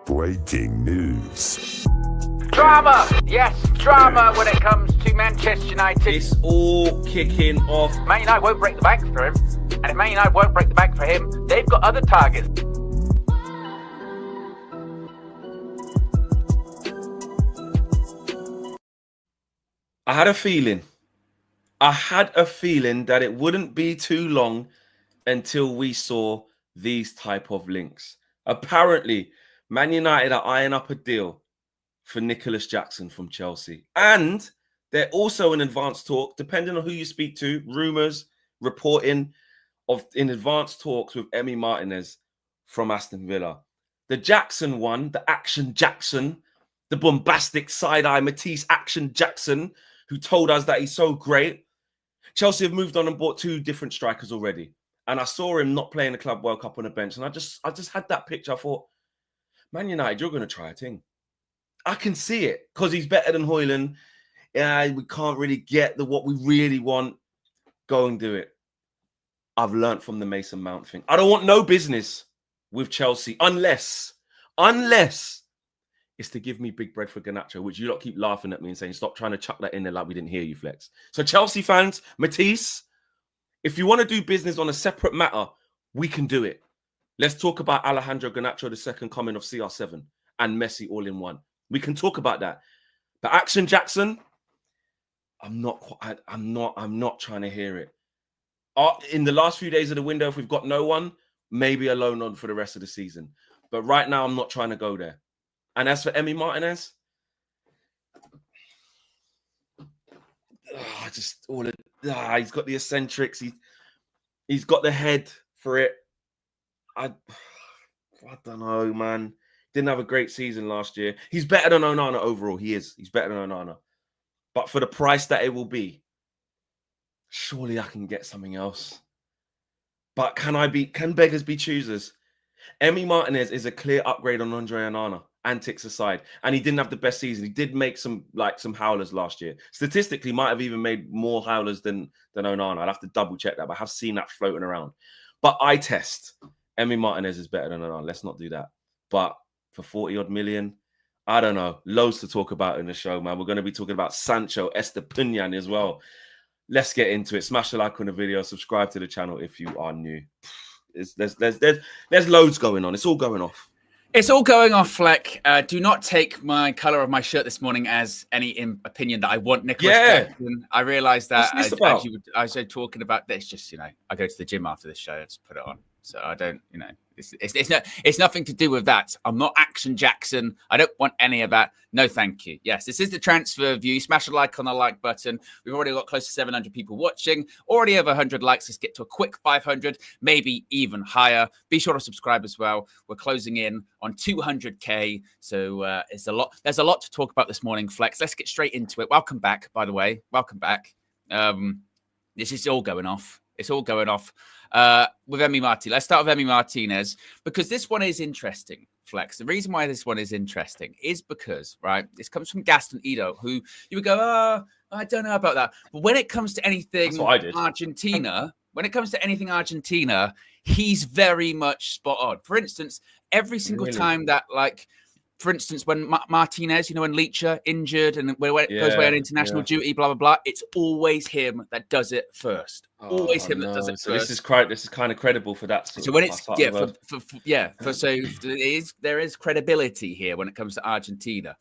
Breaking news. Drama! Yes, drama when it comes to Manchester United. It's all kicking off. Man United won't break the bank for him. And if Man United won't break the bank for him, they've got other targets. I had a feeling that it wouldn't be too long until we saw these type of links. Apparently, Man United are eyeing up a deal for Nicolas Jackson from Chelsea. And they're also in advanced talk, depending on who you speak to, rumours, reporting of in advanced talks with Emi Martinez from Aston Villa. The Jackson one, the Action Jackson, the bombastic side-eye Matisse Action Jackson, who told us that he's so great. Chelsea have moved on and bought two different strikers already. And I saw him not playing the Club World Cup on the bench. And I just had that picture. I thought, Man United, you're going to try a thing. I can see it because he's better than Højlund. Yeah, we can't really get what we really want. Go and do it. I've learned from the Mason Mount thing. I don't want no business with Chelsea unless it's to give me big bread for Garnacho, which you lot keep laughing at me and saying, stop trying to chuck that in there like we didn't hear you, Flex. So Chelsea fans, Matisse, if you want to do business on a separate matter, we can do it. Let's talk about Alejandro Garnacho, the second coming of CR7, and Messi all in one. We can talk about that. But Action Jackson, I'm not trying to hear it. In the last few days of the window, if we've got no one, maybe a loan on for the rest of the season. But right now, I'm not trying to go there. And as for Emi Martinez, he's got the eccentrics. He's got the head for it. I don't know, man. Didn't have a great season last year. He's better than Onana overall. He is. He's better than Onana. But for the price that it will be, surely I can get something else. But can beggars be choosers? Emi Martinez is a clear upgrade on Andre Onana, antics aside. And he didn't have the best season. He did make some howlers last year. Statistically, might have even made more howlers than Onana. I'd have to double check that, but I have seen that floating around. But eye test, Emi Martinez is better than Onana. Let's not do that. But for 40 odd million, I don't know. Loads to talk about in the show, man. We're going to be talking about Sancho, Estupinan as well. Let's get into it. Smash the like on the video. Subscribe to the channel if you are new. There's loads going on. It's all going off. It's all going off, Fleck. Do not take my colour of my shirt this morning as any opinion that I want Nicolas Jackson. I realised that as I was talking about this, just, I go to the gym after this show. I just put it on. So I don't, it's nothing to do with that. I'm not Action Jackson. I don't want any of that. No, thank you. Yes, this is the transfer view. Smash a like on the like button. We've already got close to 700 people watching. Already over 100 likes. Let's get to a quick 500, maybe even higher. Be sure to subscribe as well. We're closing in on 200K. So it's a lot. There's a lot to talk about this morning, Flex. Let's get straight into it. Welcome back, by the way. Welcome back. This is all going off. It's all going off. With Emi Martinez. Let's start with Emi Martinez because this one is interesting, Flex. The reason why this one is interesting is because, right, this comes from Gaston Edul, who you would go, I don't know about that. But when it comes to anything Argentina, he's very much spot on. For instance, every single time that, for instance, when Martinez, when Leacher injured and when it goes away on international duty, blah, blah, blah, it's always him that does it first. Always him that does it so first. This is kind of credible for that. So when it's, there is credibility here when it comes to Argentina.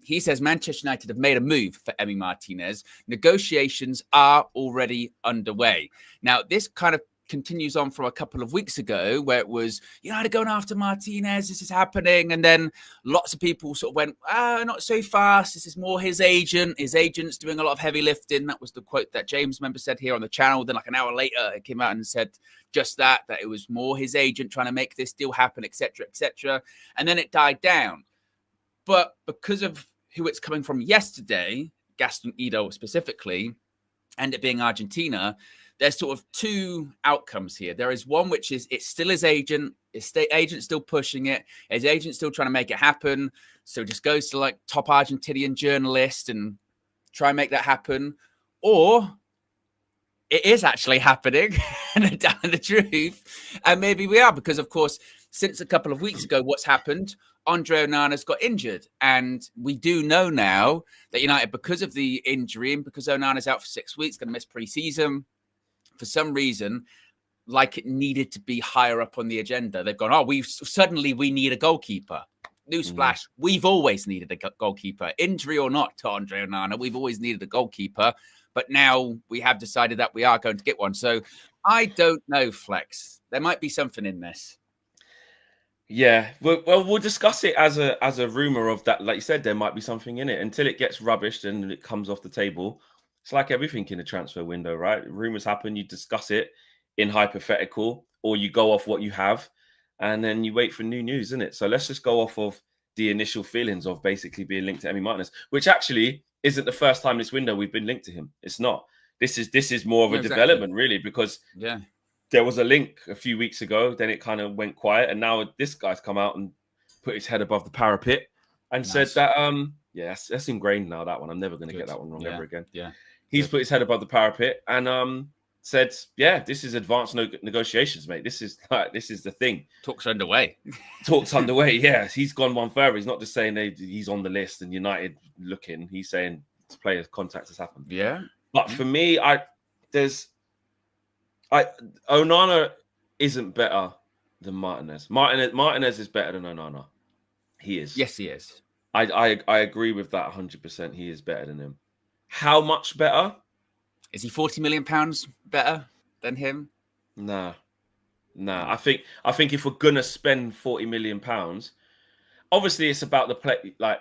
He says Manchester United have made a move for Emi Martinez. Negotiations are already underway. Now, this kind of continues on from a couple of weeks ago where it was, United going after Martinez, this is happening. And then lots of people sort of went, not so fast. This is more his agent. His agent's doing a lot of heavy lifting. That was the quote that James member said here on the channel. Then like an hour later, it came out and said just that it was more his agent trying to make this deal happen, etc., etc. And then it died down. But because of who it's coming from yesterday, Gaston Edul specifically, and it being Argentina, there's sort of two outcomes here. There is one, which is it's still his agent. His agent still pushing it. His agent still trying to make it happen. So just goes to top Argentinian journalist and try and make that happen. Or it is actually happening and down the truth. And maybe we are because, of course, since a couple of weeks ago, what's happened? Andre Onana's got injured. And we do know now that United, because of the injury and because Onana's out for 6 weeks, going to miss pre-season, for some reason, like it needed to be higher up on the agenda. They've gone, we need a goalkeeper. Newsflash, we've always needed a goalkeeper. Injury or not to Andre Onana, we've always needed a goalkeeper. But now we have decided that we are going to get one. So I don't know, Flex. There might be something in this. Yeah, well, we'll discuss it as a rumor of that. Like you said, there might be something in it until it gets rubbished and it comes off the table. It's like everything in a transfer window, right? Rumors happen. You discuss it in hypothetical, or you go off what you have, and then you wait for new news, isn't it? So let's just go off of the initial feelings of basically being linked to Emi Martinez, which actually isn't the first time this window we've been linked to him. It's not. This is more of a development, really, because there was a link a few weeks ago, then it kind of went quiet, and now this guy's come out and put his head above the parapet and said that, that's ingrained now, that one. I'm never going to get that one wrong ever again. Yeah. He's put his head above the parapet and said, this is advanced negotiations, mate. This is the thing. Talks underway. Yeah. He's gone one further. He's not just saying he's on the list and United looking. He's saying players contact has happened. Yeah. But for me, Onana isn't better than Martinez. Martinez is better than Onana. He is. Yes, he is. I agree with that 100%. He is better than him. How much better? Is he £40 million better than him? Nah. I think if we're gonna spend £40 million, obviously it's about the play. Like,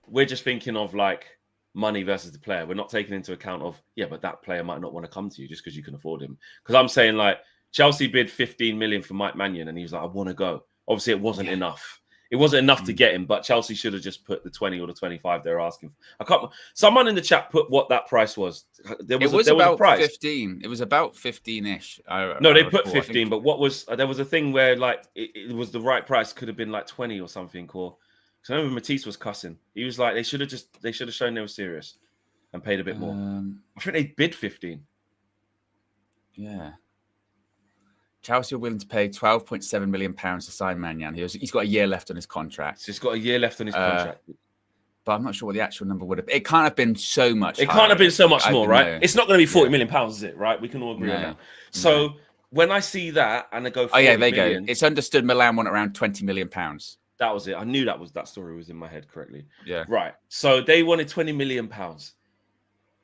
we're just thinking of like money versus the player. We're not taking into account of but that player might not want to come to you just because you can afford him. Because I'm saying, like, Chelsea bid 15 million for Mike Maignan and he was like, I want to go. Obviously it wasn't enough. It wasn't enough to get him, but Chelsea should have just put the 20 or the 25 they're asking for. I can't. Someone in the chat put what that price was. There was about a price. 15. It was about 15-ish. They put 15, but what was there was a thing where like it was the right price, could have been like 20 or something. Or so I remember Matisse was cussing. He was like, they should have shown they were serious and paid a bit more. I think they bid 15. Yeah. Chelsea are willing to pay £12.7 million to sign Maignan. He's got a year left on his contract. So he's got a year left on his contract. But I'm not sure what the actual number would have been. It can't have been so much. It can't have been so much more, right? It's not going to be £40 million, is it? Right? We can all agree on that. So when I see that and I go, there you go. It's understood Milan want around £20 million. That was it. I knew that story was in my head correctly. Yeah. Right. So they wanted £20 million.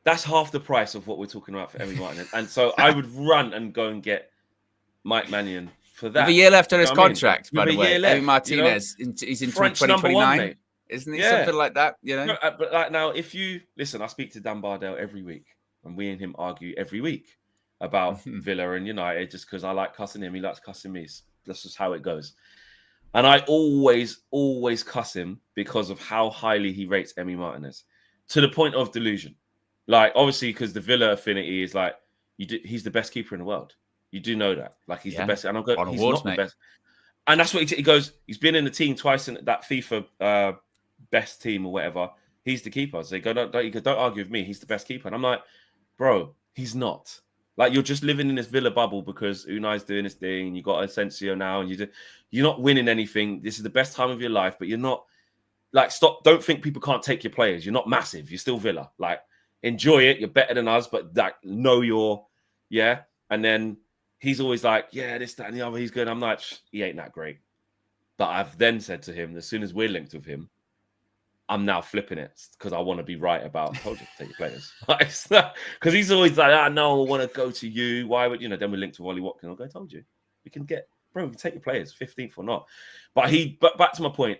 That's half the price of what we're talking about for Emi Martinez. And so I would run and go and get Mike Maignan for that. With a year left on his contract, by the way. Emi Martinez, he's in 2029, isn't he? Something like that, No, but like now, if you listen, I speak to Dan Bardell every week, and we and him argue every week about Villa and United, just because I like cussing him, he likes cussing me. That's just how it goes. And I always cuss him because of how highly he rates Emi Martinez, to the point of delusion. Like, obviously, because the Villa affinity is like, he's the best keeper in the world. You do know that. Like, he's the best. And I'm going, he's not the best. And that's what he goes, he's been in the team twice in that FIFA best team or whatever. He's the keeper. So they go, don't argue with me. He's the best keeper. And I'm like, bro, he's not. Like, you're just living in this Villa bubble because Unai's doing his thing. You got Asensio now, and you're not winning anything. This is the best time of your life, but you're not. Like, stop. Don't think people can't take your players. You're not massive. You're still Villa. Like, enjoy it. You're better than us, but like, know your, And then he's always like, this, that, and the other. He's good. I'm like, he ain't that great. But I've then said to him, as soon as we're linked with him, I'm now flipping it because I want to be right about, I told you to take your players. Because he's always like, no, I want to go to you. Why would, then we're linked with Ollie Watkins. I'll go, I told you. We can take your players, 15th or not. But back to my point,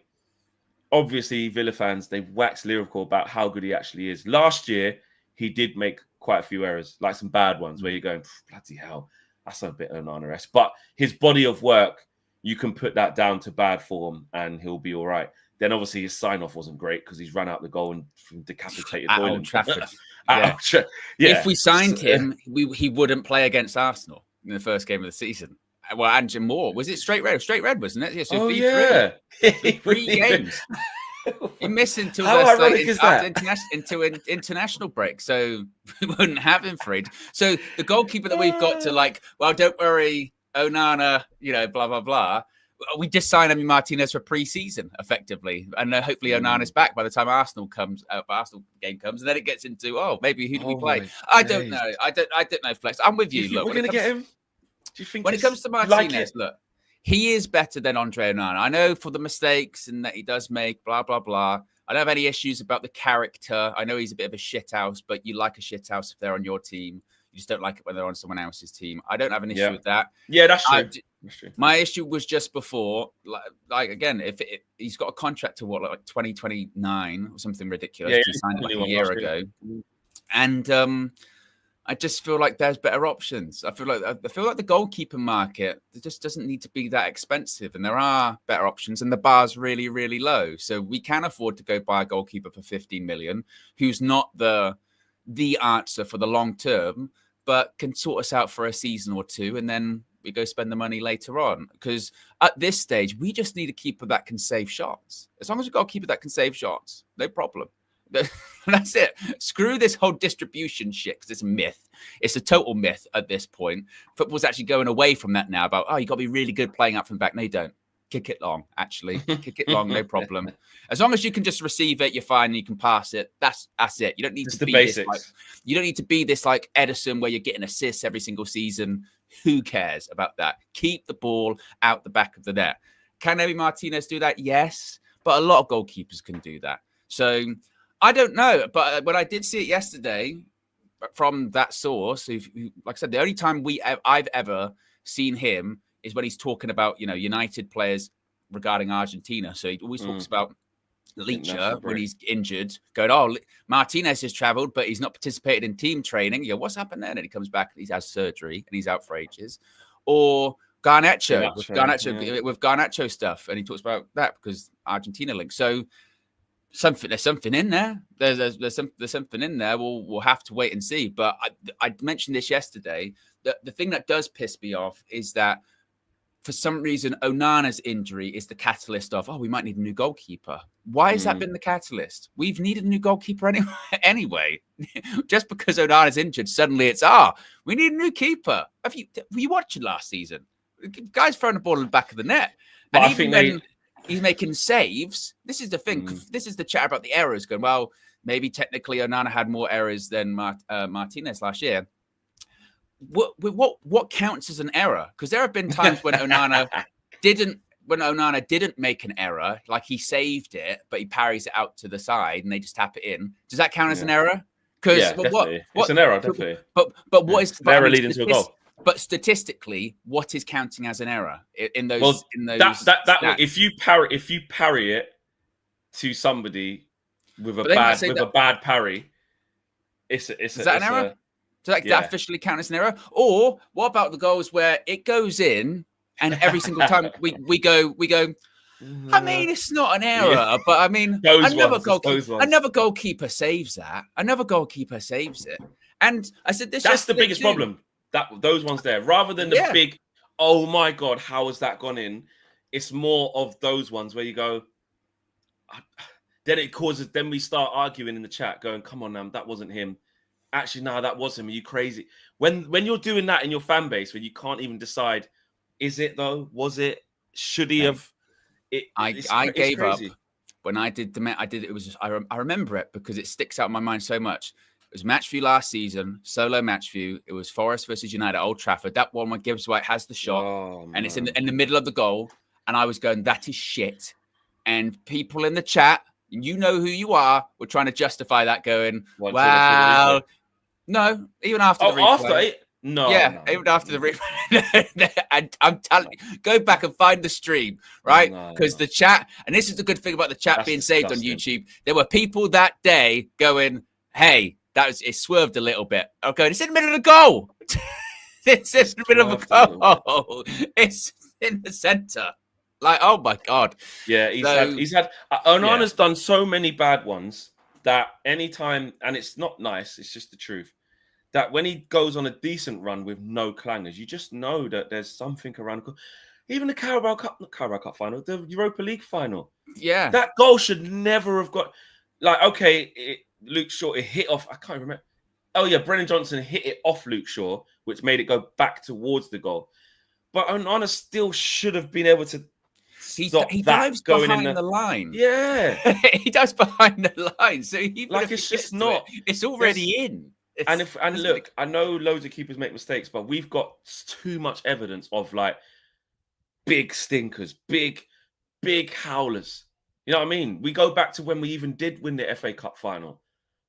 obviously, Villa fans, they wax lyrical about how good he actually is. Last year, he did make quite a few errors, like some bad ones where you're going, bloody hell, that's a bit Onana-esque. But his body of work, you can put that down to bad form and he'll be all right. Then obviously his sign-off wasn't great because he's run out the goal and decapitated at Old Trafford. If we signed him, he wouldn't play against Arsenal in the first game of the season. Well, and more. Was it straight red? Straight red, wasn't it? So three games. He missed until international break, so we wouldn't have him for it. So the goalkeeper that we've got to don't worry, Onana, blah blah blah. we just signed Emi Martinez for pre-season, effectively, and hopefully Onana's back by the time Arsenal game comes, and then it gets into maybe who do we play? I don't know. I don't know. Flex. I'm with you. Look, we're gonna get him. Do you think when it comes to Martinez, look, he is better than Andre Onana. I know for the mistakes and that he does make, blah blah blah. I don't have any issues about the character. I know he's a bit of a shithouse, but you like a shithouse if they're on your team. You just don't like it when they're on someone else's team. I don't have an issue with that. Yeah, that's true. My issue was just before, like again, if he's got a contract to what, like 2029 or something ridiculous. He signed it like a year ago, and I just feel like there's better options. I feel like the goalkeeper market just doesn't need to be that expensive, and there are better options, and the bar's really, really low. So we can afford to go buy a goalkeeper for 15 million, who's not the answer for the long term, but can sort us out for a season or two, and then we go spend the money later on. Because at this stage, we just need a keeper that can save shots. As long as we've got a keeper that can save shots, no problem. That's it. Screw this whole distribution shit, because it's a myth. It's a total myth at this point. Football's actually going away from that now about, you got to be really good playing up from the back. No, you don't. Kick it long, actually. Kick it long, no problem. As long as you can just receive it, you're fine. You can pass it. That's it. You don't need to be this, you don't need to be this like Edison where you're getting assists every single season. Who cares about that? Keep the ball out the back of the net. Can Emi Martinez do that? Yes, but a lot of goalkeepers can do that. So I don't know. But when I did see it yesterday from that source, who, like I said, the only time I've ever seen him is when he's talking about, United players regarding Argentina. So he always talks about Leacher when he's injured, going, Martinez has travelled, but he's not participated in team training. What's happened then? And he comes back and he has surgery and he's out for ages. Or Garnacho, with Garnacho stuff. And he talks about that because Argentina link. So there's something in there. There's something in there. We'll have to wait and see. But I mentioned this yesterday. The thing that does piss me off is that for some reason, Onana's injury is the catalyst of, we might need a new goalkeeper. Why has that been the catalyst? We've needed a new goalkeeper anyway. Just because Onana's injured, suddenly it's, we need a new keeper. Were you watching last season? The guy's throwing the ball in the back of the net. And I think when he's making saves, this is the thing. This is the chat about the errors going, well, maybe technically Onana had more errors than Martinez last year. What counts as an error? Because there have been times when Onana didn't make an error, like he saved it, but he parries it out to the side and they just tap it in. Does that count as an error? Because it's an error, definitely. But what is an error leading to a goal? But statistically, what is counting as an error in those? Well, in those that if you parry it to somebody with a bad parry, is that an error? Does that officially count as an error? Or what about the goals where it goes in and every single time we go, I mean, it's not an error, but I mean, another goalkeeper saves that. Another goalkeeper saves it. And I said, that's the biggest problem. Those ones there, rather than the big, oh my God, how has that gone in? It's more of those ones where you go, then we start arguing in the chat going, come on, now, that wasn't him. Actually, no, that was him. Are you crazy? When you're doing that in your fan base, when you can't even decide, is it though? Was it? Should he have? I gave up when I did it was just, I remember it because it sticks out in my mind so much. It was match view last season, solo match view. It was Forest versus United at Old Trafford. That one where Gibbs White has the shot and it's in the middle of the goal. And I was going, that is shit. And people in the chat, you know who you are, were trying to justify that, going, wow. No, even after the replay. Even after the replay. And I'm telling you, go back and find the stream, right? Because the chat, and this is the good thing about the chat being saved on YouTube, there were people that day going, hey, it swerved a little bit. Okay, it's in the middle of the goal. It's in the middle of a goal. It's in the centre. Like, oh my God. Yeah, he's had Onana's done so many bad ones that anytime, and it's not nice, it's just the truth, that when he goes on a decent run with no clangers, you just know that there's something around. Even the Carabao Cup final, the Europa League final. Yeah. That goal should never have got, like, okay, Luke Shaw, it hit off, I can't remember. Oh yeah, Brennan Johnson hit it off Luke Shaw, which made it go back towards the goal. But Onana still should have been able to He stop he that dives going behind in the line. Yeah. He dives behind the line. So even Like, if it's he just gets to not. it's already in. And look, I know loads of keepers make mistakes, but we've got too much evidence of like big stinkers, big howlers. You know what I mean? We go back to when we even did win the FA Cup final.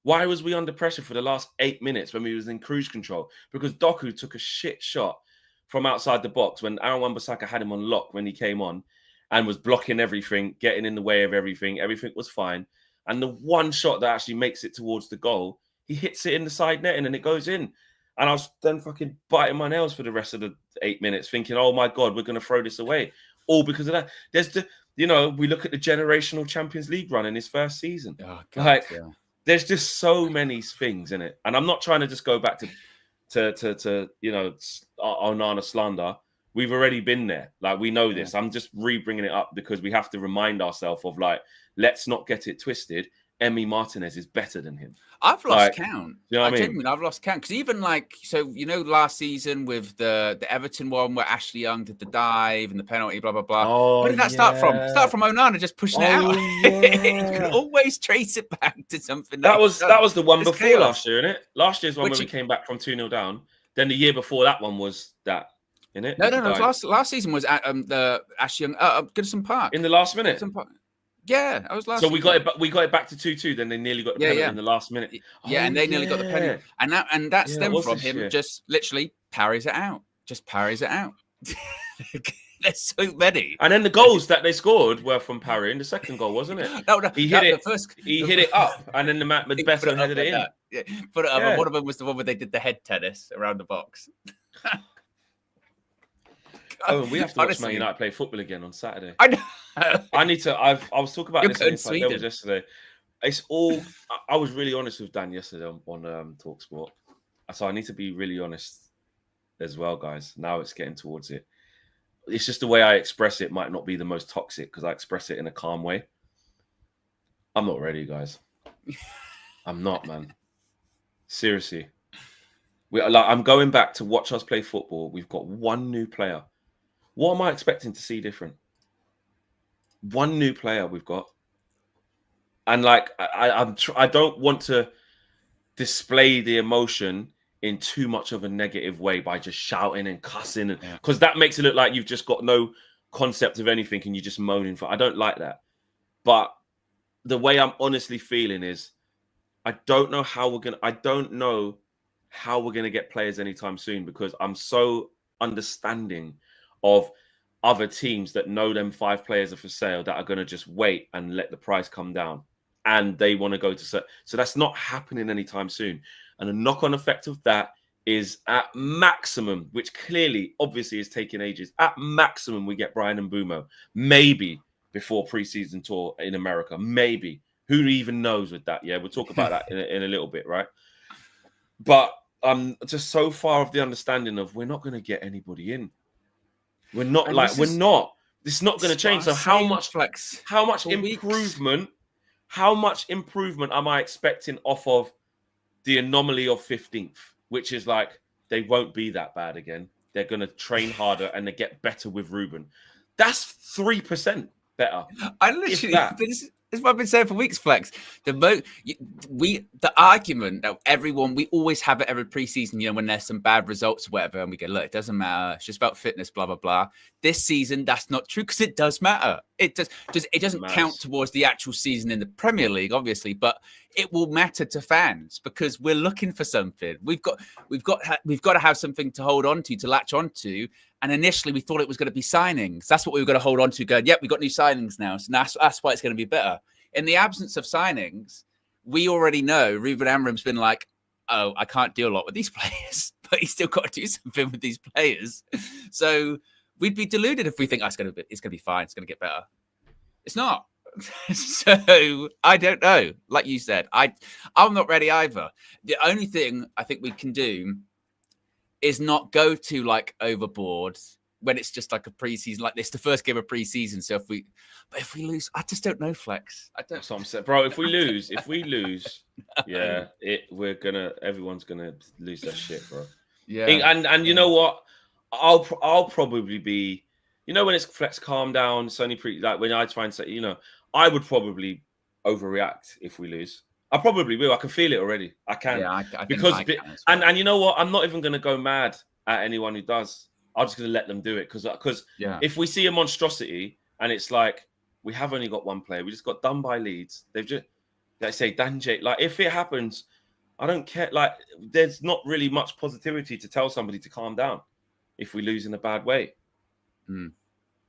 Why was we under pressure for the last 8 minutes when we was in cruise control? Because Doku took a shit shot from outside the box when Aaron Wan-Bissaka had him on lock when he came on and was blocking everything, getting in the way of everything. Everything was fine. And the one shot that actually makes it towards the goal, he hits it in the side netting and it goes in. And I was then fucking biting my nails for the rest of the 8 minutes thinking, oh my God, we're going to throw this away. All because of that. We look at the generational Champions League run in his first season. Oh, God, There's just so many things in it. And I'm not trying to just go back to Onana slander. We've already been there. Like, we know this. I'm just bringing it up because we have to remind ourselves of, like, let's not get it twisted. Emi Martinez is better than him. I've lost count. You know what I mean? I've lost count because even last season with the Everton one where Ashley Young did the dive and the penalty, blah blah blah. Oh, Where did that start from? Start from Onana just pushing it out. Yeah. You can always trace it back to something. That was the one before chaos. last year, innit? Last year's one when we came back from 2-0 down. Then the year before that one was that, innit? No. Last season was at the Ashley Young Goodison Park in the last minute. Yeah, that was last. So we got it back to 2-2. Then they nearly got the penalty in the last minute. Yeah, and they nearly got the penalty, and that stemmed from him just literally parries it out. Just parries it out. There's so many. And then the goals that they scored were from parrying. The second goal, wasn't it? No, he hit it. He hit it up, and then the Beto headed it in. Yeah. Put it up. And one of them was the one where they did the head tennis around the box. Oh, we have to watch Man United play football again on Saturday. I know. I need to. I was talking about this in Sweden yesterday. It's all. I was really honest with Dan yesterday on TalkSport, so I need to be really honest as well, guys. Now it's getting towards it. It's just the way I express it might not be the most toxic because I express it in a calm way. I'm not ready, guys. I'm not, man. Seriously. I'm going back to watch us play football. We've got one new player. What am I expecting to see different? One new player we've got. And I don't want to display the emotion in too much of a negative way by just shouting and cussing, because that makes it look like you've just got no concept of anything and you're just moaning for. I don't like that. But the way I'm honestly feeling is, I don't know how we're gonna get players anytime soon, because I'm so understanding of other teams that know them 5 players are for sale that are going to just wait and let the price come down, and they want to go to so that's not happening anytime soon. And the knock-on effect of that is, at maximum, which clearly obviously is taking ages, at maximum we get Brian Mbeumo maybe before preseason tour in America, maybe. Who even knows with that? Yeah, we'll talk about that in a little bit, right? But just so far of the understanding of we're not going to get anybody in. We're not This is not going to change. So how much improvement am I expecting off of the anomaly of 15th, which is like, they won't be that bad again. They're going to train harder and they get better with Ruben. That's 3% better. This is what I've been saying for weeks, Flex. The argument that we always have it every preseason, when there's some bad results or whatever, and we go, look, it doesn't matter. It's just about fitness, blah, blah, blah. This season, that's not true, because it does matter. It doesn't count towards the actual season in the Premier League, obviously, but it will matter to fans because we're looking for something. We've got to have something to hold on to latch on to. And initially, we thought it was going to be signings. That's what we were going to hold on to. Going, yep, we got new signings now. So that's why it's going to be better. In the absence of signings, we already know Ruben Amorim's been like, oh, I can't do a lot with these players, but he's still got to do something with these players. So we'd be deluded if we think it's going to be fine. It's going to get better. It's not. So I don't know. Like you said, I'm not ready either. The only thing I think we can do is not go to overboard when it's just like a preseason like this, the first game of preseason. So if we lose, I just don't know, Flex. That's what I'm saying, bro. If we lose, yeah, everyone's gonna lose their shit, bro. Yeah, and you know what? I'll probably be, you know, when it's Flex, calm down. It's only like when I try and say, you know, I would probably overreact if we lose. I probably will. I can feel it already. I can. Yeah, I think because I can as well. and you know what? I'm not even going to go mad at anyone who does. I'm just going to let them do it because if we see a monstrosity and it's like we have only got one player, we just got done by Leeds. They've just, let's say, Danjay. Like if it happens, I don't care. Like there's not really much positivity to tell somebody to calm down if we lose in a bad way.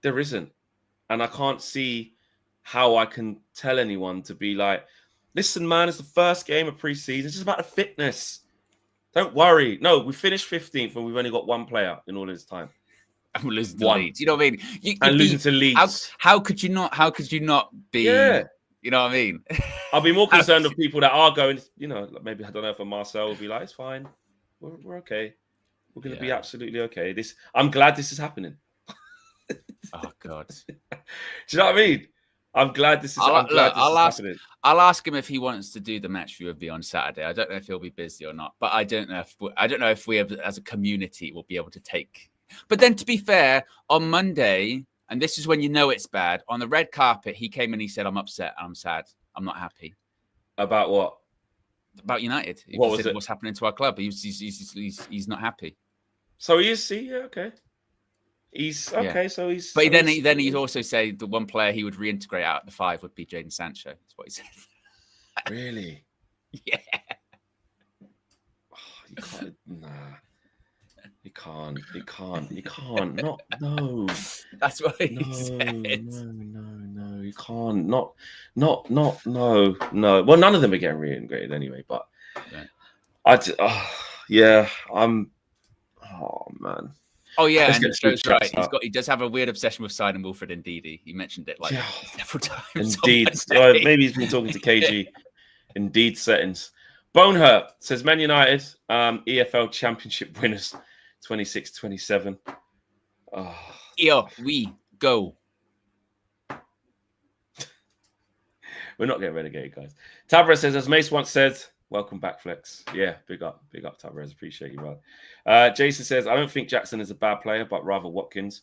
There isn't, and I can't see how I can tell anyone to be like, listen, man, it's the first game of preseason. It's just about the fitness. Don't worry. No, we finished 15th and we've only got one player in all this time. And we're losing to Leeds. You know what I mean? Losing to Leeds. How could you not be? Yeah. You know what I mean? I'll be more concerned of people that are going, you know, maybe, I don't know, for Marcel will be like, it's fine. We're okay. We're going to be absolutely okay. I'm glad this is happening. Oh, God. Do you know what I mean? I'm glad this is happening. I'll ask him if he wants to do the match view with me on Saturday. I don't know if he'll be busy or not, but I don't know if we have, as a community, will be able to take. But then, to be fair, on Monday, and this is when you know it's bad, on the red carpet, he came and he said, "I'm upset. I'm sad. I'm not happy." About what? About United. What was it? What's happening to our club? He's not happy. So he is. See, yeah, okay. He's okay. Yeah. So he's. But then he also said the one player he would reintegrate out of the 5 would be Jadon Sancho. That's what he said. Really? Yeah. Oh, you can't. Nah. You can't. No. That's what he said. No. You can't. Not. No. Well, none of them are getting reintegrated anyway. But I'm. Oh man. Oh yeah, and Joe's right. He does have a weird obsession with signing Wilfred Ndidi. He mentioned it like several times. Indeed. Maybe he's been talking to KG. Indeed settings. Bonehurt says Man United, EFL Championship winners, 26-27. Oh. Here we go. We're not getting relegated, guys. Tavares says, as Mace once said, welcome back, Flex. Yeah, big up, Tavares. Appreciate you, brother. Jason says, I don't think Jackson is a bad player, but rather Watkins.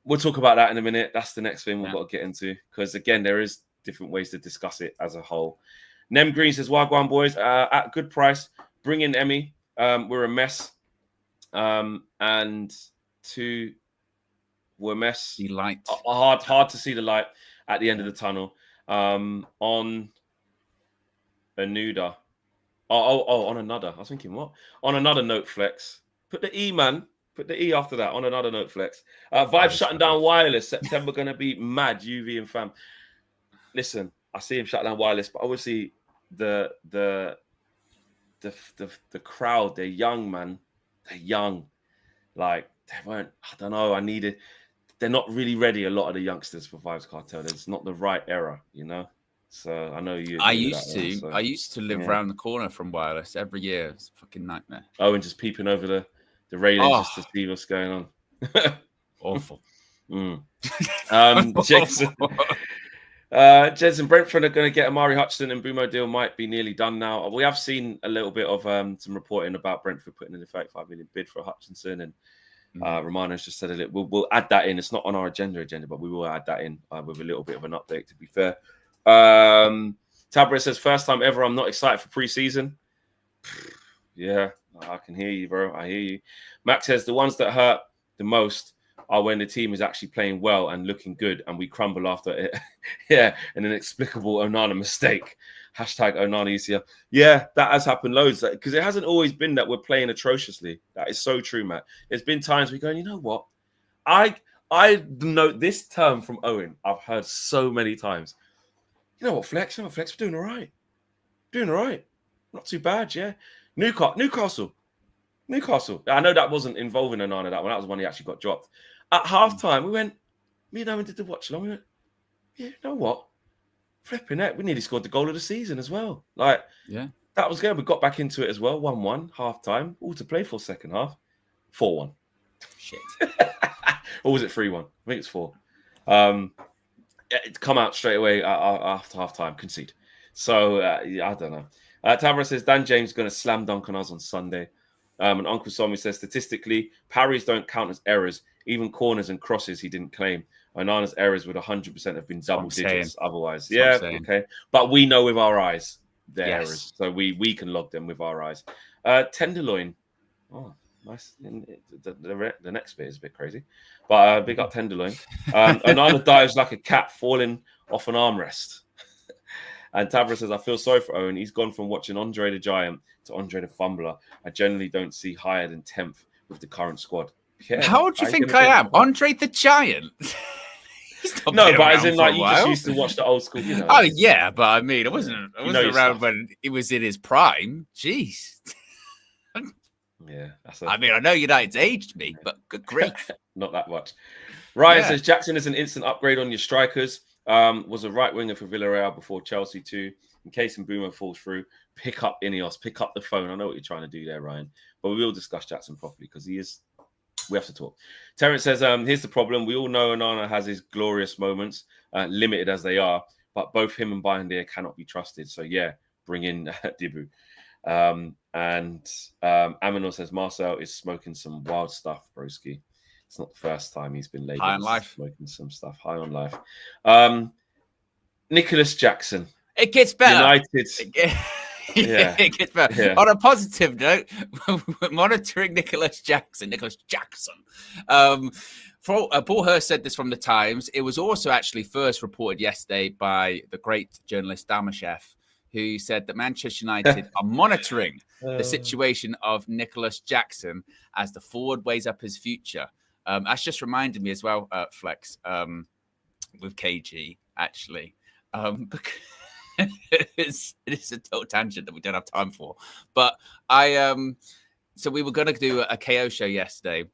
We'll talk about that in a minute. That's the next thing we've got to get into. Because, again, there is different ways to discuss it as a whole. Nem Green says, Wagwan boys, at good price, bring in Emi. We're a mess. And 2, we're a mess. The light. Hard to see the light at the end of the tunnel. On Anuda. On another. I was thinking, what? On another note, Flex. Put the E, man. Put the E after that. On another note, Flex. Vibe shutting down wireless. September going to be mad. UV and fam. Listen, I see him shut down wireless, but obviously the crowd, they're young, man. They're young. Like, they weren't, I don't know. They're not really ready, a lot of the youngsters, for Vibes Cartel. It's not the right era, you know? So I know you. I used to live around the corner from wireless every year. It's a fucking nightmare. Oh, and just peeping over the railing just to see what's going on. Awful. Jensen Brentford are going to get Amari Hutchinson, and Bumo deal might be nearly done now. We have seen a little bit of some reporting about Brentford putting in a 35 million bid for Hutchinson, and Romano's just said a little. We'll add that in. It's not on our agenda, but we will add that in with a little bit of an update. To be fair. Tabra says, first time ever, I'm not excited for preseason. Yeah, I can hear you, bro. I hear you. Max says, the ones that hurt the most are when the team is actually playing well and looking good and we crumble after it. Yeah, an inexplicable Onana mistake. Hashtag Onana UCL. Yeah, that has happened loads because it hasn't always been that we're playing atrociously. That is so true, Matt. There's been times we go, you know what? I know this term from Owen, I've heard so many times. You know what, Flex? We're doing all right. Not too bad, yeah. Newcastle. I know that wasn't involving Onana, that one. That was one he actually got dropped. At half-time, we went, me and Owen did the watch-along. We went, yeah, you know what? Flipping it. We nearly scored the goal of the season as well. Like, yeah, that was good. We got back into it as well. 1-1, half-time. All to play for second half. 4-1. Shit. Or was it 3-1? I think it's 4. It come out straight away after half-time, concede. So, I don't know. Tamara says, Dan James going to slam dunk on us on Sunday. And Uncle Somi says, statistically, parries don't count as errors Even corners and crosses he didn't claim. Onana's errors would 100% have been double digits otherwise. That's Okay. But we know with our eyes their Yes. errors. So we can log them with our eyes. Tenderloin. Oh, nice. The next bit is a bit crazy. But big up Tenderloin. Onana dives like a cat falling off an armrest. And Tabra says, I feel sorry for Owen. He's gone from watching Andre the Giant to Andre the Fumbler. I generally don't see higher than 10th with the current squad. Yeah, how old do you think I am? Andre the Giant? No, but as in, like, you just used to watch the old school, you know. Oh, yeah, but I mean, I wasn't around when it was in his prime. Jeez. Yeah. I mean, I know United's aged me, but good grief. Not that much. Ryan says, Jackson is an instant upgrade on your strikers. Was a right winger for Villarreal before Chelsea too. In case Mbeumo falls through, pick up Ineos, pick up the phone. I know what you're trying to do there, Ryan. But we will discuss Jackson properly because we have to talk. Terence says, here's the problem. We all know Onana has his glorious moments, limited as they are, but both him and Bayern cannot be trusted. So yeah, bring in Dibu. And Aminor says, Marcel is smoking some wild stuff, broski. It's not the first time he's been labeled high on life, smoking some stuff. High on life. Nicolas Jackson. It gets better. United. It gets better. Yeah. On a positive note, we're monitoring Nicolas Jackson. Paul Hurst said this from the Times. It was also actually first reported yesterday by the great journalist Damashev, who said that Manchester United are monitoring the situation of Nicolas Jackson as the forward weighs up his future. That's just reminded me as well, Flex, with KG, actually. It's a total tangent that we don't have time for. But so we were going to do a KO show yesterday,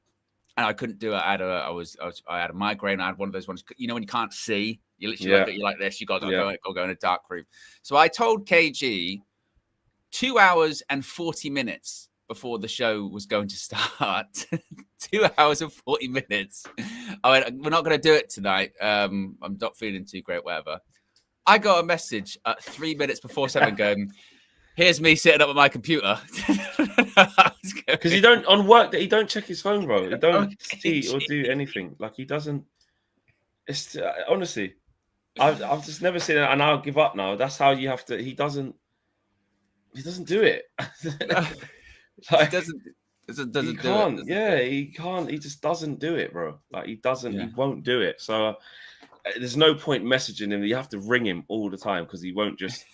and I couldn't do it. I had a migraine. I had one of those ones, you know, when you can't see, you literally you're like this. You got to go in a dark room. So I told KG 2 hours and 40 minutes before the show was going to start. 2 hours and 40 minutes. I went, we're not going to do it tonight. I'm not feeling too great, whatever. I got a message at 3 minutes before 7 going, here's me sitting up at my computer. Because he don't, on work, he don't check his phone, bro. He don't see or do anything. Like, he doesn't. It's honestly, I've just never seen it, and I'll give up now. That's how you have to. He doesn't do it. Like, he doesn't he can't. He can't. He just doesn't do it, bro. Like, he doesn't. He won't do it. So there's no point messaging him. You have to ring him all the time because he won't just.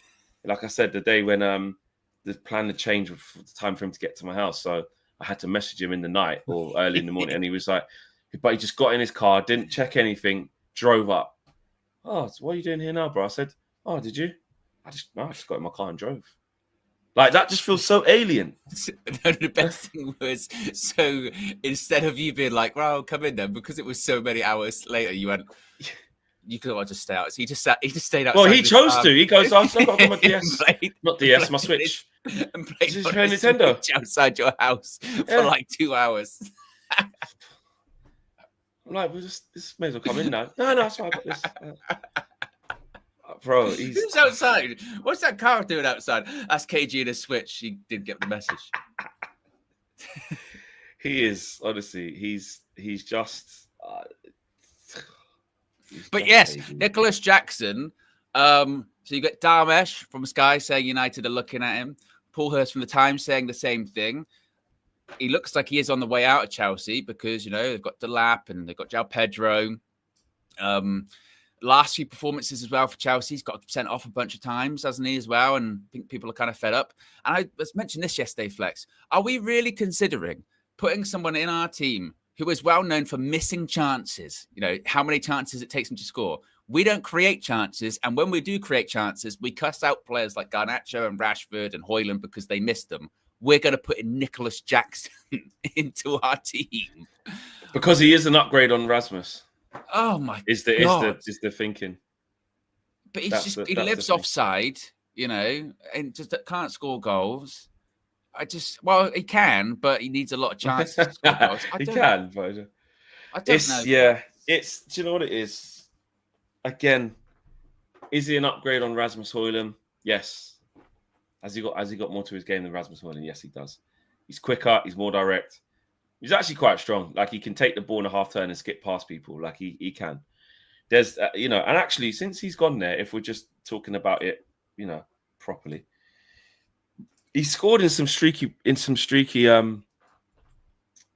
Like I said, the day when the plan to change with the time for him to get to my house, so I had to message him in the night or early in the morning, and he was like, but he just got in his car, didn't check anything, drove up. Oh, so what are you doing here now, bro? I said, oh, did you? I just got in my car and drove. Like, that just feels so alien. The best thing was, so instead of you being like, well, come in then, because it was so many hours later, you went, you could just stay out. So he just stayed outside. Well, he chose to. He goes, I've got my DS. Not DS, my Switch. And played Nintendo outside your house for like 2 hours. I'm like, this may as well come in now. No, that's fine. This, bro, who's outside? What's that car doing outside? That's KG and his Switch. He did get the message. He is, honestly, he's just. But yes, crazy. Nicolas Jackson. So you got Darmesh from Sky saying United are looking at him. Paul Hurst from the Times saying the same thing. He looks like he is on the way out of Chelsea because, you know, they've got Delap and they've got João Pedro. Last few performances as well for Chelsea. He's got sent off a bunch of times, hasn't he, as well? And I think people are kind of fed up. And I was mentioned this yesterday, Flex. Are we really considering putting someone in our team who is well known for missing chances? You know, how many chances it takes him to score. We don't create chances. And when we do create chances, we cuss out players like Garnacho and Rashford and Højlund because they missed them. We're going to put in Nicolas Jackson into our team. Because he is an upgrade on Rasmus. Oh, my God. Is the thinking. But he lives offside, you know, and just can't score goals. He can, but he needs a lot of chances to score goals. He can, but I don't know. Yeah, do you know what it is? Again, is he an upgrade on Rasmus Højlund? Yes. Has he got more to his game than Rasmus Højlund? Yes, he does. He's quicker, he's more direct. He's actually quite strong. Like he can take the ball in a half turn and skip past people. Like he can. There's and actually since he's gone there, if we're just talking about it, properly, he scored in some streaky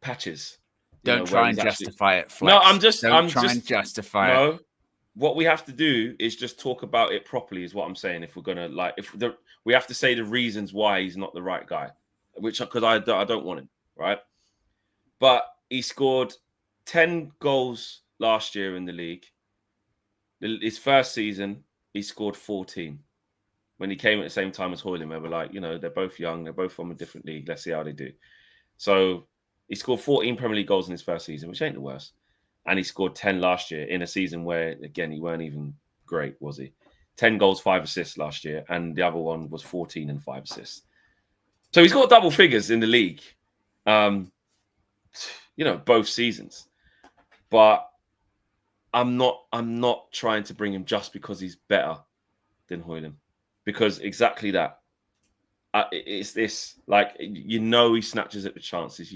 patches. Don't try and justify it, Flex. No, I'm just try and justify it. What we have to do is just talk about it properly, is what I'm saying. If we're gonna we have to say the reasons why he's not the right guy, because I don't want him, right? But he scored 10 goals last year in the league. His first season, he scored 14. When he came at the same time as Højlund, they were like, they're both young, they're both from a different league. Let's see how they do. So he scored 14 Premier League goals in his first season, which ain't the worst. And he scored 10 last year in a season where, again, he weren't even great, was he? 10 goals, 5 assists last year. And the other one was 14 and 5 assists. So he's got double figures in the league, both seasons. But I'm not trying to bring him just because he's better than Højlund. Because exactly that. It's this, he snatches at the chances.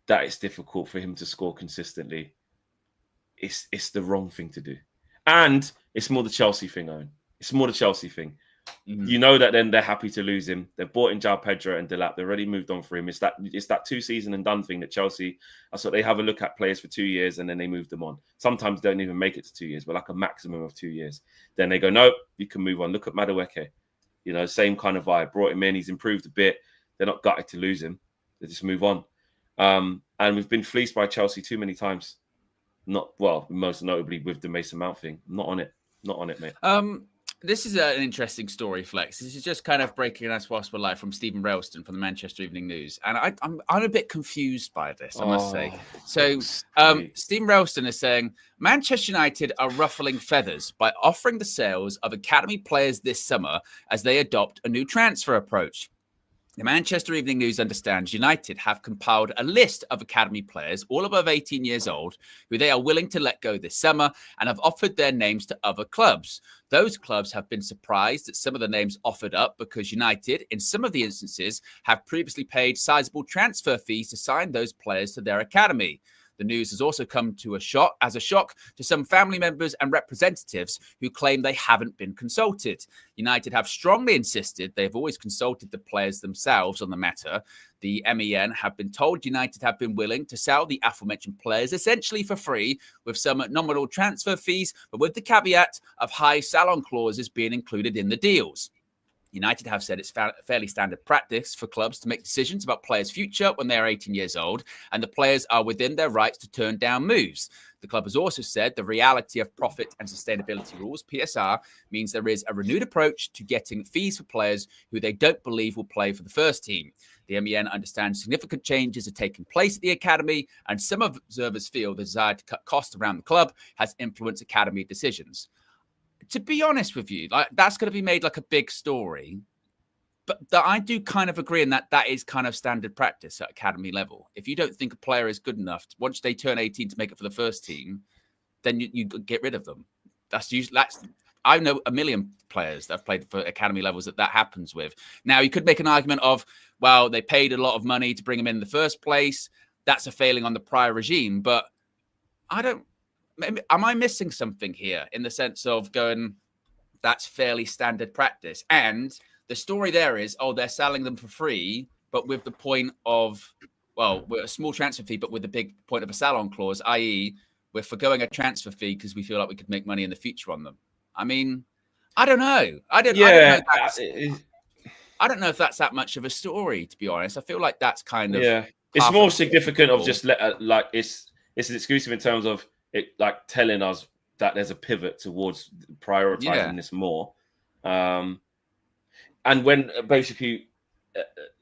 That it's difficult for him to score consistently. It's the wrong thing to do. And it's more the Chelsea thing, Owen. It's more the Chelsea thing. Mm-hmm. That then they're happy to lose him. They've bought in João Pedro and Delap. They've already moved on for him. It's that 2 season and done thing that Chelsea, that's what they have a look at players for 2 years and then they move them on. Sometimes they don't even make it to 2 years, but like a maximum of 2 years. Then they go, nope, you can move on. Look at Madueke. Same kind of vibe. Brought him in. He's improved a bit. They're not gutted to lose him. They just move on. And we've been fleeced by Chelsea too many times. Most notably with the Mason Mount thing. Not on it, mate. This is an interesting story, Flex. This is just kind of breaking us whilst we're live from Stephen Railston from the Manchester Evening News. And I'm a bit confused by this, I must say. So Stephen Railston is saying, Manchester United are ruffling feathers by offering the sales of academy players this summer as they adopt a new transfer approach. The Manchester Evening News understands United have compiled a list of academy players, all above 18 years old, who they are willing to let go this summer and have offered their names to other clubs. Those clubs have been surprised at some of the names offered up because United, in some of the instances, have previously paid sizable transfer fees to sign those players to their academy. The news has also come to a shock to some family members and representatives who claim they haven't been consulted. United have strongly insisted they've always consulted the players themselves on the matter. The MEN have been told United have been willing to sell the aforementioned players essentially for free with some nominal transfer fees, but with the caveat of high sell-on clauses being included in the deals. United have said it's fairly standard practice for clubs to make decisions about players' future when they are 18 years old, and the players are within their rights to turn down moves. The club has also said the reality of profit and sustainability rules, PSR, means there is a renewed approach to getting fees for players who they don't believe will play for the first team. The MEN understands significant changes are taking place at the academy, and some observers feel the desire to cut costs around the club has influenced academy decisions. To be honest with you, that's going to be made like a big story. But I do kind of agree in that is kind of standard practice at academy level. If you don't think a player is good enough, once they turn 18 to make it for the first team, then you get rid of them. I know a million players that have played for academy levels that happens with. Now, you could make an argument of, well, they paid a lot of money to bring them in the first place. That's a failing on the prior regime. But am I missing something here in the sense of going, that's fairly standard practice? And the story there is, they're selling them for free, but with the point of, with a small transfer fee, but with the big point of a sell-on clause, i.e., we're forgoing a transfer fee because we feel like we could make money in the future on them. I mean, I don't know. I don't know if that's that much of a story, to be honest. I feel like that's kind of... Yeah, it's more significant of just, it's an exclusive in terms of it telling us that there's a pivot towards prioritizing this more. And when basically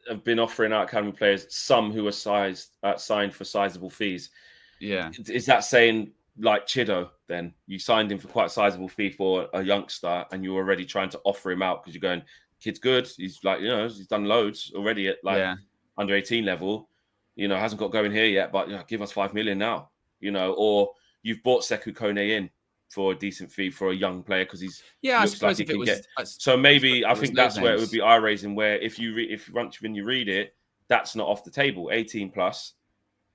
have been offering out academy players, some who are signed for sizable fees. Yeah. Is that saying Chido then? You signed him for quite a sizable fee for a youngster and you're already trying to offer him out because you're going, kid's good. He's he's done loads already at under 18 level. Hasn't got going here yet, but give us 5 million now. Or you've bought Sekou Kone in for a decent fee for a young player because he's I suppose if it was so maybe I think that's where it would be eye raising. Where when you read it, that's not off the table. 18 plus,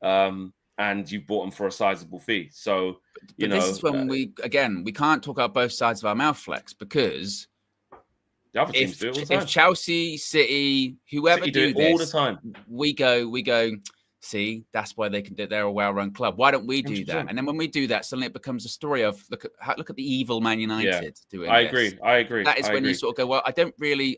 and you bought them for a sizable fee. So, but this is when we can't talk out both sides of our mouth, Flex, because the other teams do it all the time. If Chelsea, City, whoever City do it this all the time, we go. See, that's why they can do. They're a well-run club. Why don't we do 100%. that? And then when we do that, suddenly it becomes a story of look at the evil Man United doing. I this. agree. That is when you sort of go, well, I don't really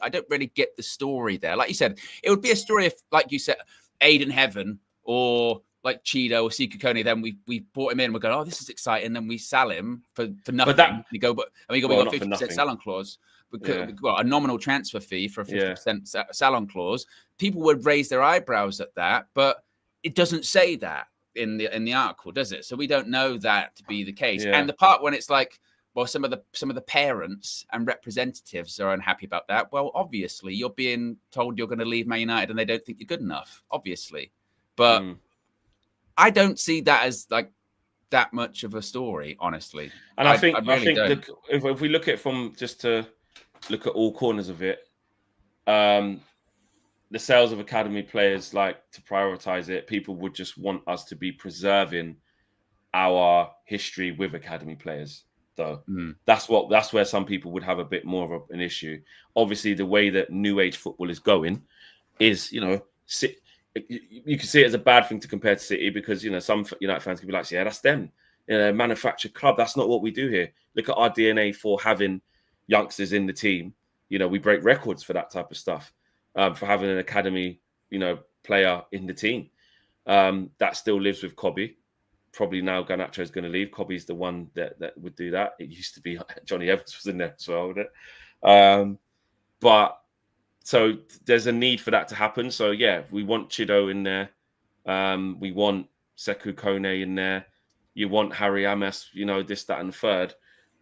get the story there. Like you said, it would be a story if, like you said, Aiden Heaven or like Cheeto or Sika Kone, then we brought him in. We're going, oh, this is exciting. Then we sell him for nothing. We got 50% sell-on clause. A nominal transfer fee for a 50% sell-on clause. People would raise their eyebrows at that, but it doesn't say that in the article, does it? So we don't know that to be the case. Yeah. And the part when it's like, well, some of the parents and representatives are unhappy about that. Well, obviously, you're being told you're going to leave Man United and they don't think you're good enough, obviously. But I don't see that as like that much of a story, honestly. And I think if we look at it from just to look at all corners of it, the sales of academy players, like to prioritize it, people would just want us to be preserving our history with academy players. Though that's where some people would have a bit more of an issue. Obviously, the way that new age football is going is, you can see it as a bad thing to compare to City because, some United fans can be like, yeah, that's them. Manufactured club. That's not what we do here. Look at our DNA for having youngsters in the team. We break records for that type of stuff. For having an academy, player in the team. That still lives with Kobe. Probably now Garnacho is going to leave. Kobe's the one that would do that. It used to be Johnny Evans was in there as well, with it. But so there's a need for that to happen. So yeah, we want Chido in there. We want Sekou Kone in there. You want Harry Ames, this, that, and the third.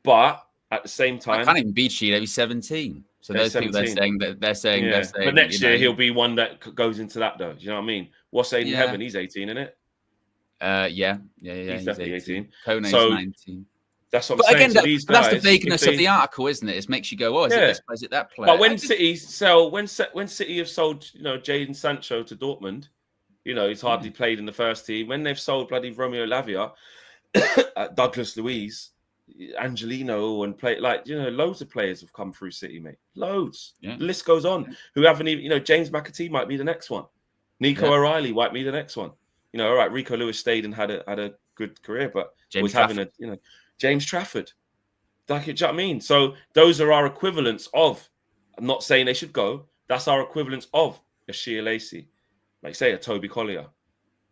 But at the same time, I can't even beat Chido. He's 17. So those 17. people they're saying. But next year he'll be one that goes into that, though. Do you know what I mean? What's Aiden Heaven? He's 18, isn't it? Yeah. He's definitely 18. Kone's 19. That's what I'm saying. Again, these guys, that's the vagueness of the article, isn't it? It makes you go, "Oh, is it this player? Is it that player?" But when City have sold, Jadon Sancho to Dortmund, he's hardly played in the first team. When they've sold bloody Romeo Lavia, Douglas Luiz, Angelino, and loads of players have come through City, mate. Loads. Yeah. The list goes on. Who haven't even, James McAtee might be the next one. Nico O'Reilly might be the next one. All right, Rico Lewis stayed and had a good career, but was having James Trafford. Do you know what I mean? So those are our equivalents of, I'm not saying they should go, that's our equivalents of a Shea Lacey, like say a Toby Collier,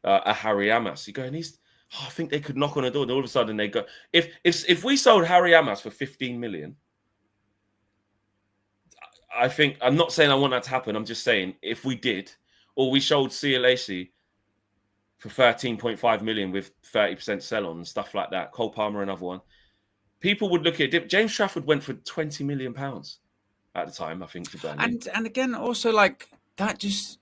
a Harry Amas. You go, and I think they could knock on a door, and all of a sudden they go. If we sold Harry Amas for 15 million, I think, I'm not saying I want that to happen, I'm just saying if we did, or we sold Shea Lacey for 13.5 million with 30% sell-on and stuff like that. Cole Palmer, another one. People would look at it. James Trafford went for £20 million at the time, I think, to Burnley. And again, also like that, just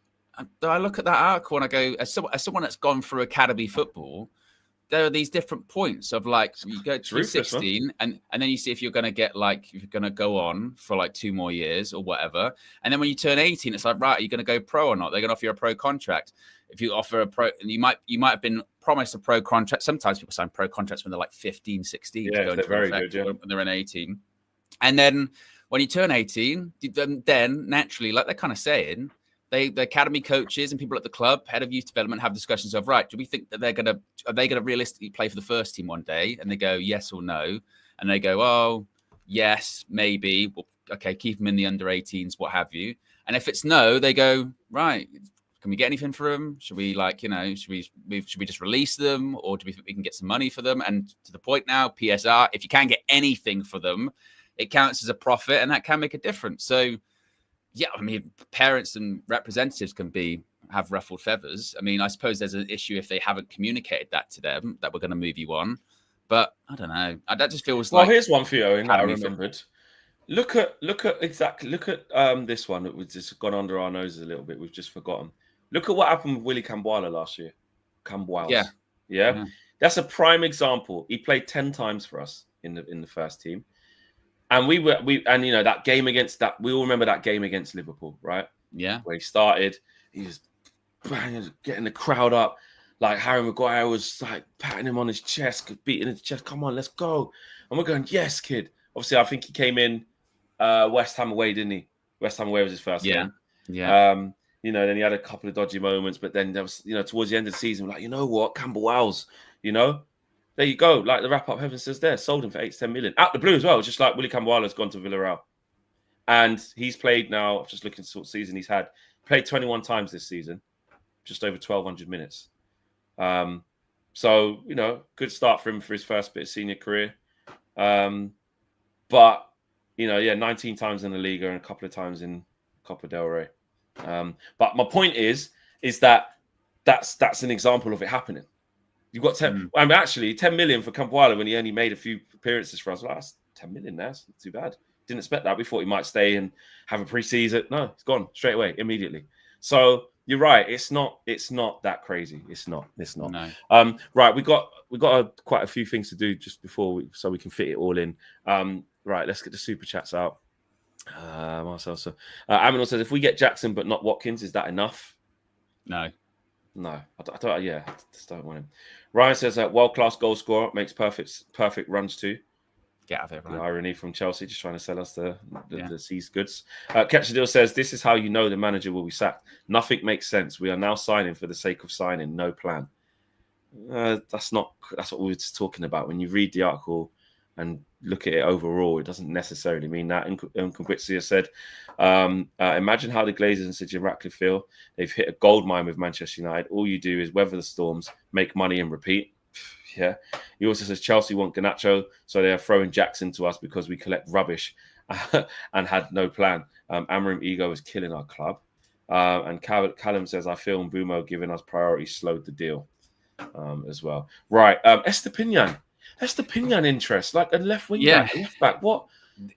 I look at that article and I go, as someone that's gone through academy football, there are these different points of like you go to 16 and then you see if you're going to get if you're going to go on for like 2 more years or whatever. And then when you turn 18, it's like, right, are you going to go pro or not? They're going to offer you a pro contract. If you offer a pro, and you might have been promised a pro contract. Sometimes people sign pro contracts when they're like 15, 16. Yeah, they're very good, when they're in 18. And then when you turn 18, then naturally, like they're kind of saying, the academy coaches and people at the club, head of youth development, have discussions of, right, do we think that are they gonna realistically play for the first team one day? And they go yes or no, and they go, oh yes, maybe. Well, okay, keep them in the under 18s, what have you. And if it's no, they go, right, can we get anything for them? Should we should we just release them, or do we think we can get some money for them? And to the point now, PSR, if you can get anything for them, it counts as a profit, and that can make a difference. So. Yeah, I mean, parents and representatives can have ruffled feathers. I mean, I suppose there's an issue if they haven't communicated that to them, that we're going to move you on. But I don't know. That just feels like... Well, here's one for you, Owen, that I remembered. Look at this one that was just gone under our noses a little bit. We've just forgotten. Look at what happened with Willie Camboila last year. Yeah. That's a prime example. He played 10 times for us in the first team. And that game we all remember that game against Liverpool, right? Yeah. Where he started, he was getting the crowd up. Like Harry Maguire was like patting him on his chest, beating his chest. Come on, let's go. And we're going, yes, kid. Obviously, I think he came in West Ham away, didn't he? West Ham away was his first game. Yeah. Then he had a couple of dodgy moments, but then there was, towards the end of the season, we're like, you know what, Campbell Wells, there you go. Like the wrap-up heaven says there, sold him for 8 to 10 million. Out the blue as well, just like Willie Campbell has gone to Villarreal. And he's played now, just looking at what season he's had, played 21 times this season, just over 1,200 minutes. So, good start for him for his first bit of senior career. But, 19 times in the Liga and a couple of times in Copa del Rey. But my point is that that's an example of it happening. You've got 10 million for Campoala when he only made a few appearances for us. Well, that's 10 million now. It's not too bad. Didn't expect that. We thought he might stay and have a pre-season. No, it's gone straight away, immediately. So you're right. It's not that crazy. It's not. No. Right. We got quite a few things to do just before so we can fit it all in. Right. Let's get the super chats out. Marcel, Aminor says, if we get Jackson but not Watkins, is that enough? No, I just don't want him. Ryan says that world-class goal scorer makes perfect runs too. Get out of there, Ryan. The irony from Chelsea, just trying to sell us the seized goods. Ketchadil says, this is how you know the manager will be sacked. Nothing makes sense. We are now signing for the sake of signing, no plan. That's what we were just talking about. When you read the article and look at it overall, it doesn't necessarily mean that. And Konkwitsia said, imagine how the Glazers and Sir Jim Ratcliffe feel. They've hit a gold mine with Manchester United. All you do is weather the storms, make money and repeat. Yeah. He also says Chelsea want Garnacho, so they are throwing Jackson to us because we collect rubbish and had no plan. Amorim ego is killing our club. And Callum says, I feel Mbumo giving us priority slowed the deal as well. Right. Estupinan interest, like a left wing back, left back. What?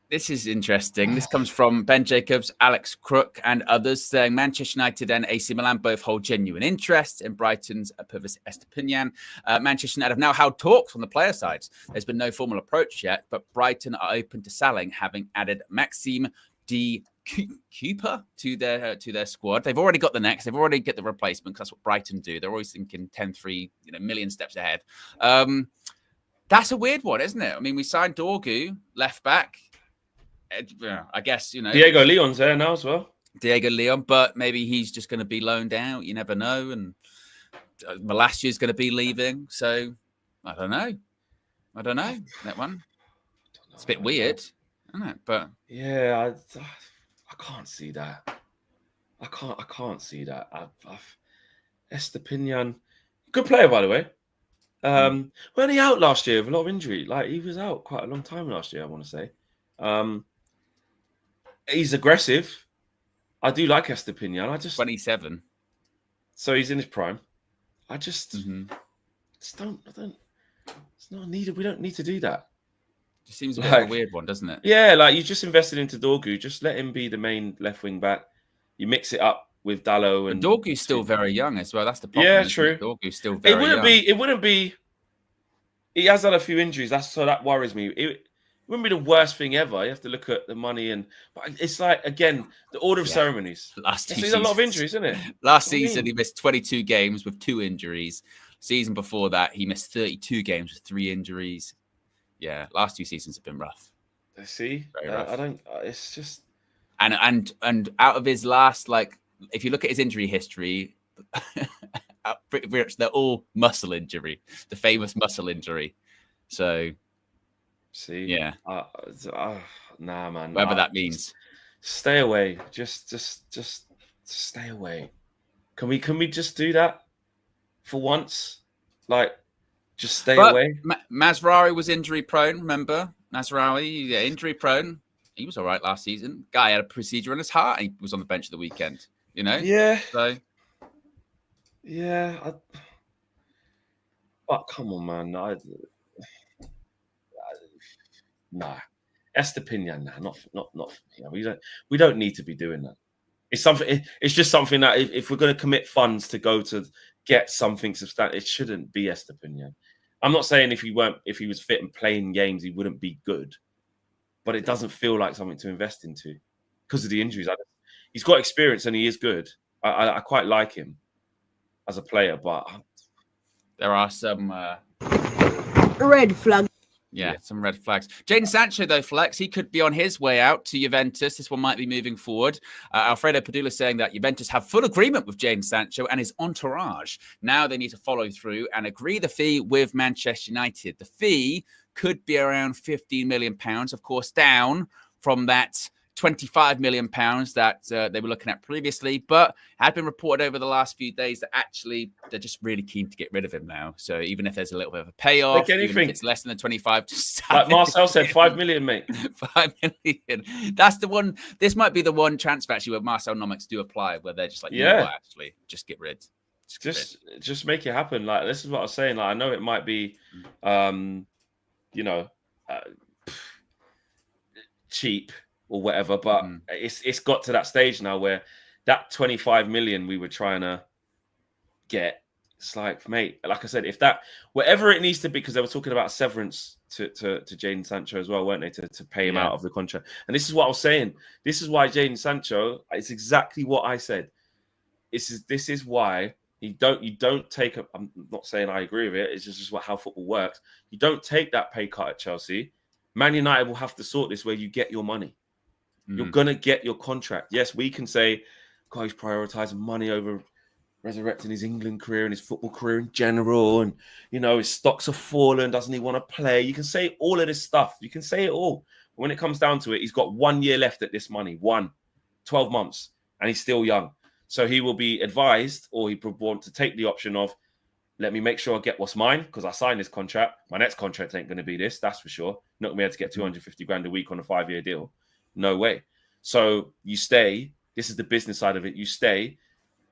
This is interesting. This comes from Ben Jacobs, Alex Crook, and others saying Manchester United and AC Milan both hold genuine interest in Brighton's Pervis Estupinan. Manchester United have now held talks on the player side. There's been no formal approach yet, but Brighton are open to selling, having added Maxime de Cooper to their squad. They've already got the next. They've already got the replacement because that's what Brighton do. They're always thinking 10-3, million steps ahead. That's a weird one, isn't it? I mean, we signed Dorgu, left back. I guess, Diego Leon's there now as well. Diego Leon, but maybe he's just going to be loaned out. You never know. And Malacia's going to be leaving. So, I don't know. That one. It's a bit weird, isn't it? But yeah, I can't see that. I can't see that. Estupinan, good player, by the way. Weren't he out last year with a lot of injury? Like, he was out quite a long time last year, I want to say. He's aggressive. I do like Estupinan. 27. So he's in his prime. I just don't. It's not needed. We don't need to do that. It seems a bit of a weird one, doesn't it? Yeah, like you just invested into Dorgu. Just let him be the main left wing back. You mix it up with Dalot and Dorgu's still very young as well. That's the problem. Yeah, true. Dorgu's still very young. It wouldn't be. He has had a few injuries. That worries me. It wouldn't be the worst thing ever. You have to look at the money but it's like, again, the order of ceremonies. Last 2 seasons. There's a lot of injuries, isn't it? Last season, he missed 22 games with 2 injuries. Season before that, he missed 32 games with 3 injuries. Yeah, last 2 seasons have been rough. See, rough. I don't. It's just and out of his last, like, if you look at his injury history, pretty much they're all muscle injury, the famous muscle injury. So, see, yeah, nah, man. Whatever that means. Stay away. Just stay away. Can we just do that for once? Like, just stay away. Mazraoui was injury prone. Remember, Mazraoui, injury prone. He was all right last season. Guy had a procedure in his heart. And he was on the bench at the weekend. Yeah. So, yeah. But come on, man. Nah. Estupinan, not. We don't need to be doing that. It's something. It's just something that if we're going to commit funds to go to get something substantial, it shouldn't be Estupinan. I'm not saying if he was fit and playing games, he wouldn't be good, but it doesn't feel like something to invest into because of the injuries. He's got experience and he is good. I quite like him, as a player, but there are some red flag. Yeah, some red flags. Jadon Sancho, though, Flex, he could be on his way out to Juventus. This one might be moving forward. Alfredo Padula saying that Juventus have full agreement with Jadon Sancho and his entourage. Now they need to follow through and agree the fee with Manchester United. The fee could be around £15 million, of course, down from that £25 million that they were looking at previously, but had been reported over the last few days that actually they're just really keen to get rid of him now. So even if there's a little bit of a payoff, even if it's less than the 25, just like Marcel said, 5 million, mate. 5 million. That's the one. This might be the one transfer actually where Marcel nomics do apply, where they're just like, you know what, actually, just get rid. Just make it happen. Like, this is what I was saying. Like, I know it might be, cheap or whatever, but it's got to that stage now where that 25 million we were trying to get, it's like, mate, like I said, if that, whatever it needs to be, because they were talking about severance to Jadon Sancho as well, weren't they, to pay him out of the contract. And this is what I was saying. This is why Jadon Sancho, it's exactly what I said. This is why you don't take a, I'm not saying I agree with it, it's just how football works. You don't take that pay cut at Chelsea. Man United will have to sort this where you get your money. You're going to get your contract. Yes, we can say, God, he's prioritizing money over resurrecting his England career and his football career in general. And, his stocks have fallen. Doesn't he want to play? You can say all of this stuff. You can say it all. But when it comes down to it, he's got 1 year left at this money. 12 months. And he's still young. So he will be advised, or he would want to take the option of, let me make sure I get what's mine because I signed this contract. My next contract ain't going to be this. That's for sure. Not going to be able to get 250 grand a week on a 5-year deal. No way. So you stay. This is the business side of it. You stay.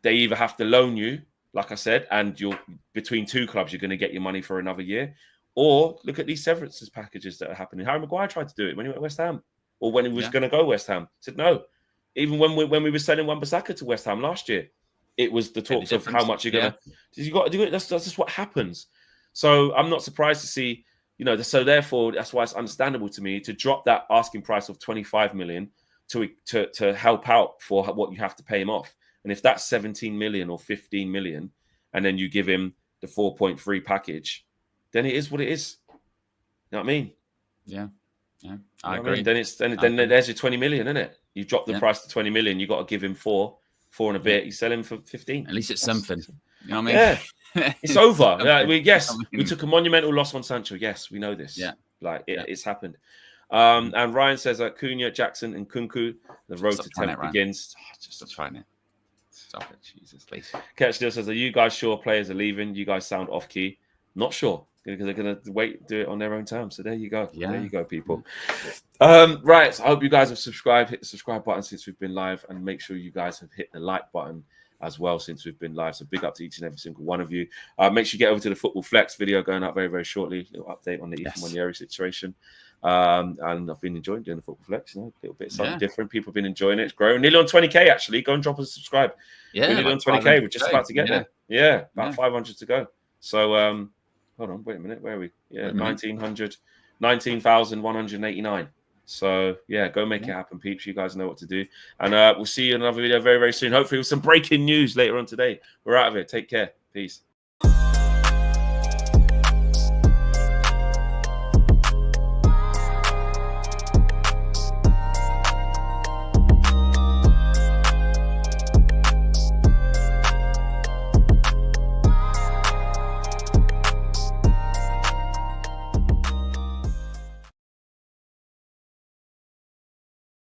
They either have to loan you, like I said, and you're between two clubs, you're going to get your money for another year. Or look at these severances packages that are happening. Harry Maguire tried to do it when he went to West Ham, or when he was going to go West Ham. He said no. Even when we were selling Wan-Bissaka to West Ham last year, it was the talks of how much you're going to. You got to do it. That's just what happens. So I'm not surprised to see. So therefore, that's why it's understandable to me to drop that asking price of 25 million to help out for what you have to pay him off. And if that's 17 million or 15 million, and then you give him the 4.3 package, then it is what it is. You know what I mean? Yeah. I agree. Then there's your 20 million, isn't it? You drop the price to 20 million, you got to give him four and a bit. You sell him for 15. At least it's something. You know what I mean? Yeah. It's over. We took a monumental loss on Sancho. Yes, we know this. Yeah. It's happened. And Ryan says that Cunha, Jackson, and Kunku, the road to 10th begins. Just trying it. Stop it, Jesus, please. Catch still says, are you guys sure players are leaving? You guys sound off key. Not sure, because they're going to do it on their own terms. So there you go. Yeah. There you go, people. Right. So I hope you guys have subscribed. Hit the subscribe button since we've been live, and make sure you guys have hit the like button as well since we've been live. So big up to each and every single one of you. Make sure you get over to the Football Flex video going up very, very shortly. A little update on the Ethan Monieri situation. And I've been enjoying doing the Football Flex, a little bit something different. People have been enjoying it. It's growing. Nearly on 20k, actually. Go and drop us a subscribe. Yeah, we're nearly on 20k. We're just about to get there. Yeah, about 500 to go. So, hold on, wait a minute. Where are we? Yeah, 19,189. So, yeah, go make it happen, peeps. You guys know what to do. And we'll see you in another video very, very soon. Hopefully with some breaking news later on today. We're out of here. Take care. Peace.